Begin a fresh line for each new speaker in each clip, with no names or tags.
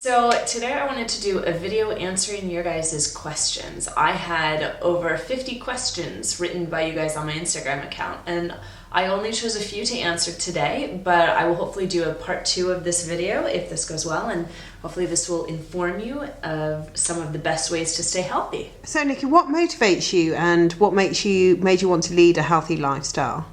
So today I wanted to do a video answering your guys' questions. I had over 50 questions written by you guys on my Instagram account, and I only chose a few to answer today, but I will hopefully do a part 2 of this video if this goes well, and hopefully this will inform you of some of the best ways to stay healthy.
So Nikki, what motivates you and what made you want to lead a healthy lifestyle?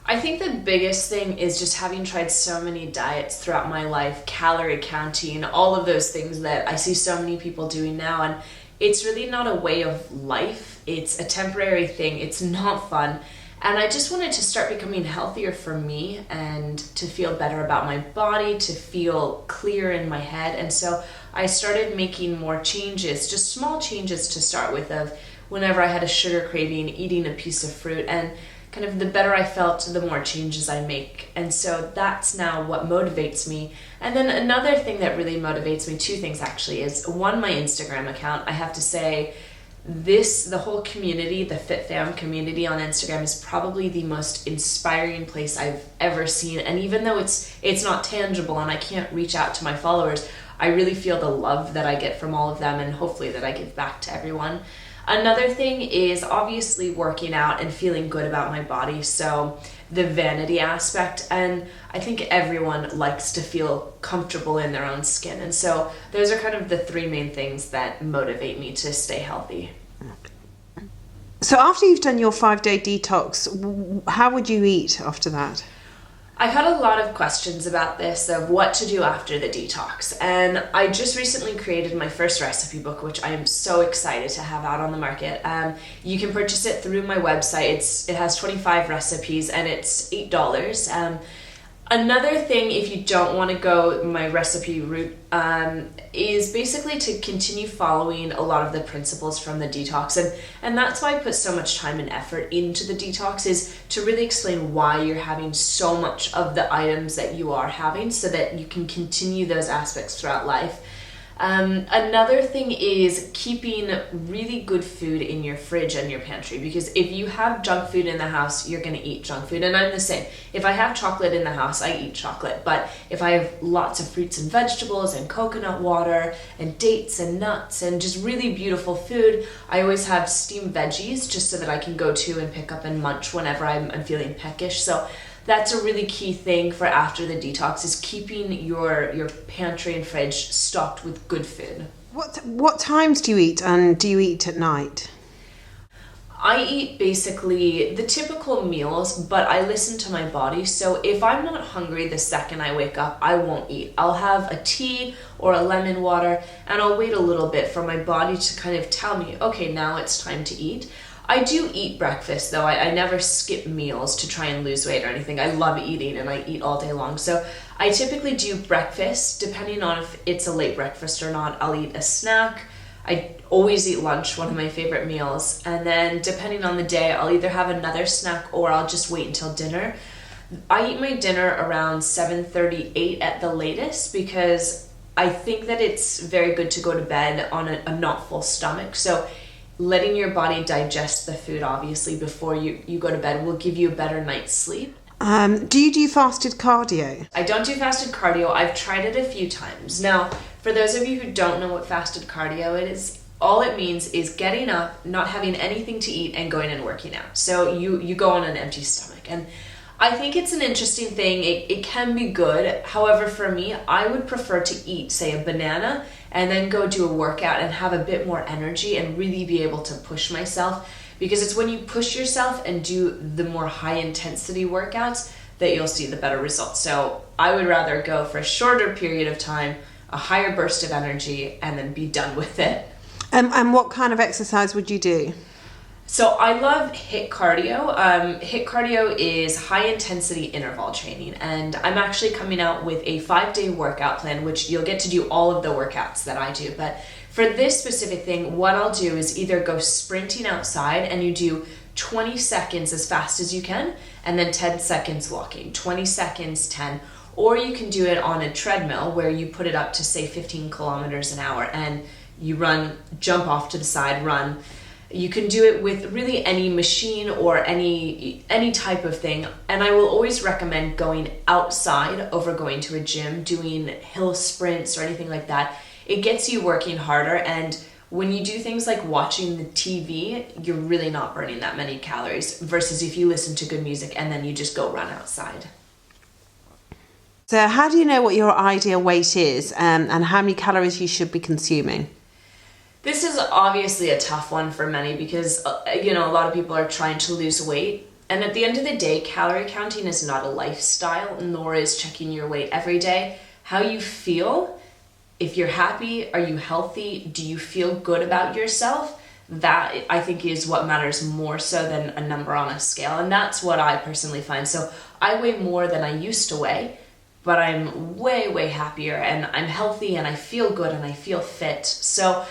I think the biggest thing is just having tried so many diets throughout my life, calorie counting, all of those things that I see so many people doing now, and it's really not a way of life. It's a temporary thing. It's not fun. And I just wanted to start becoming healthier for me and to feel better about my body, to feel clear in my head. And so I started making more changes, just small changes to start with, of whenever I had a sugar craving, eating a piece of fruit, and kind of the better I felt, the more changes I make. And so that's now what motivates me. And then another thing that really motivates me, two things actually, is one, my Instagram account. I have to say, the whole community, the FitFam community on Instagram, is probably the most inspiring place I've ever seen. And even though it's not tangible and I can't reach out to my followers, I really feel the love that I get from all of them, and hopefully that I give back to everyone. Another thing is obviously working out and feeling good about my body. So the vanity aspect, and I think everyone likes to feel comfortable in their own skin. And so those are kind of the three main things that motivate me to stay healthy.
So after you've done your 5-day detox, how would you eat after that?
I've had a lot of questions about this, of what to do after the detox, and I just recently created my first recipe book, which I am so excited to have out on the market. You can purchase it through my website. It has 25 recipes and it's $8. Another thing, if you don't want to go my recipe route, is basically to continue following a lot of the principles from the detox. And that's why I put so much time and effort into the detox, is to really explain why you're having so much of the items that you are having, so that you can continue those aspects throughout life. Another thing is keeping really good food in your fridge and your pantry, because if you have junk food in the house, you're going to eat junk food. And I'm the same. If I have chocolate in the house, I eat chocolate. But if I have lots of fruits and vegetables and coconut water and dates and nuts and just really beautiful food, I always have steamed veggies just so that I can go to and pick up and munch whenever I'm feeling peckish. So that's a really key thing for after the detox, is keeping your pantry and fridge stocked with good food.
What times do you eat, and do you eat at night?
I eat basically the typical meals, but I listen to my body. So if I'm not hungry the second I wake up, I won't eat. I'll have a tea or a lemon water, and I'll wait a little bit for my body to kind of tell me, okay, now it's time to eat. I do eat breakfast though. I never skip meals to try and lose weight or anything. I love eating and I eat all day long. So I typically do breakfast. Depending on if it's a late breakfast or not, I'll eat a snack. I always eat lunch, one of my favorite meals. And then depending on the day, I'll either have another snack or I'll just wait until dinner. I eat my dinner around 7:30, 8 at the latest, because I think that it's very good to go to bed on a not full stomach. So letting your body digest the food, obviously, before you go to bed will give you a better night's sleep.
Do you do fasted cardio?
I don't do fasted cardio. I've tried it a few times. Now, for those of you who don't know what fasted cardio is, all it means is getting up, not having anything to eat, and going and working out. So you go on an empty stomach. And I think it's an interesting thing. It can be good. However, for me, I would prefer to eat, say, a banana and then go do a workout and have a bit more energy and really be able to push myself, because it's when you push yourself and do the more high intensity workouts that you'll see the better results. So I would rather go for a shorter period of time, a higher burst of energy, and then be done with it.
And what kind of exercise would you do?
So I love HIIT cardio. HIIT cardio is high intensity interval training, and I'm actually coming out with a 5-day workout plan, which you'll get to do all of the workouts that I do. But for this specific thing, what I'll do is either go sprinting outside and you do 20 seconds as fast as you can, and then 10 seconds walking, 20 seconds, 10, or you can do it on a treadmill where you put it up to say 15 kilometers an hour and you run, jump off to the side, run. You can do it with really any machine or any type of thing. And I will always recommend going outside over going to a gym, doing hill sprints or anything like that. It gets you working harder, and when you do things like watching the TV, you're really not burning that many calories versus if you listen to good music and then you just go run outside.
So how do you know what your ideal weight is, and how many calories you should be consuming?
This is obviously a tough one for many because, a lot of people are trying to lose weight. And at the end of the day, calorie counting is not a lifestyle, nor is checking your weight every day. How you feel, if you're happy, are you healthy, do you feel good about yourself? That, I think, is what matters more so than a number on a scale. And that's what I personally find. So I weigh more than I used to weigh, but I'm way, way happier, and I'm healthy, and I feel good, and I feel fit. So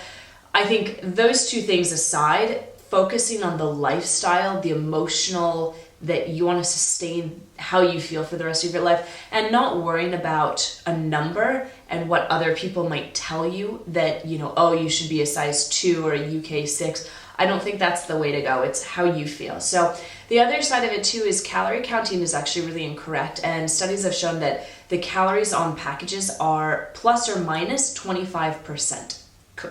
I think those two things aside, focusing on the lifestyle, the emotional, that you want to sustain how you feel for the rest of your life, and not worrying about a number and what other people might tell you that, oh, you should be a size 2 or a UK 6. I don't think that's the way to go. It's how you feel. So the other side of it too is calorie counting is actually really incorrect, and studies have shown that the calories on packages are plus or minus 25%.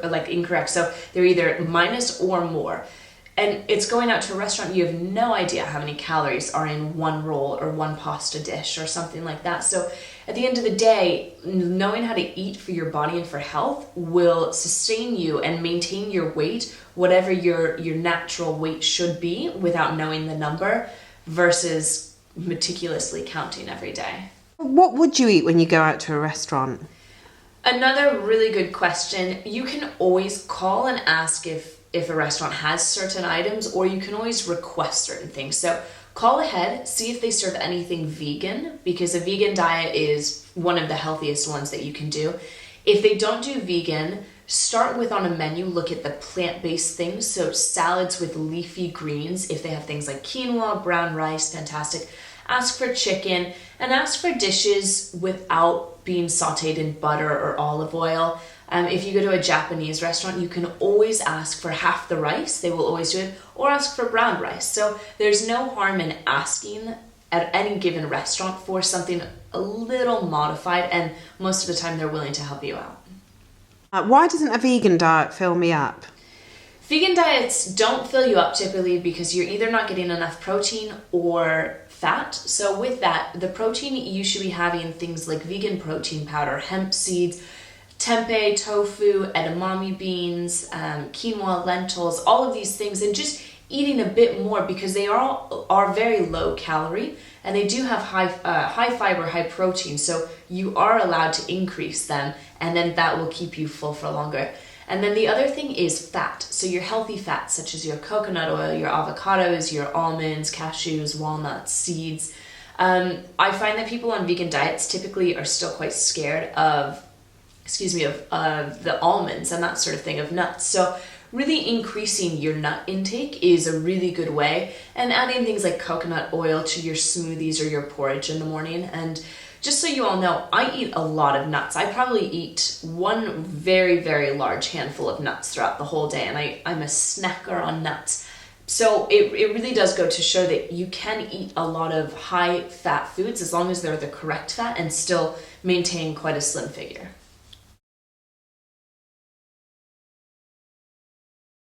Like incorrect. So they're either minus or more. And it's going out to a restaurant, you have no idea how many calories are in one roll or one pasta dish or something like that. So at the end of the day, knowing how to eat for your body and for health will sustain you and maintain your weight, whatever your natural weight should be, without knowing the number versus meticulously counting every day.
What would you eat when you go out to a restaurant?
Another really good question. You can always call and ask if a restaurant has certain items, or you can always request certain things. So call ahead, see if they serve anything vegan, because a vegan diet is one of the healthiest ones that you can do. If they don't do vegan, start with on a menu, look at the plant-based things. So salads with leafy greens, if they have things like quinoa, brown rice, fantastic. Ask for chicken, and ask for dishes without being sauteed in butter or olive oil. If you go to a Japanese restaurant, you can always ask for half the rice. They will always do it, or ask for brown rice. So there's no harm in asking at any given restaurant for something a little modified, and most of the time they're willing to help you out.
Why doesn't a vegan diet fill me up?
Vegan diets don't fill you up typically because you're either not getting enough protein or fat. So with that, the protein, you should be having things like vegan protein powder, hemp seeds, tempeh, tofu, edamame beans, quinoa, lentils, all of these things, and just eating a bit more because they are very low calorie, and they do have high fiber, high protein. So you are allowed to increase them, and then that will keep you full for longer. And then the other thing is fat. So your healthy fats, such as your coconut oil, your avocados, your almonds, cashews, walnuts, seeds. I find that people on vegan diets typically are still quite scared of the almonds and that sort of thing, of nuts. So really increasing your nut intake is a really good way, and adding things like coconut oil to your smoothies or your porridge in the morning. And just so you all know, I eat a lot of nuts. I probably eat one very, very large handful of nuts throughout the whole day, and I'm a snacker on nuts. So it really does go to show that you can eat a lot of high fat foods as long as they're the correct fat and still maintain quite a slim figure.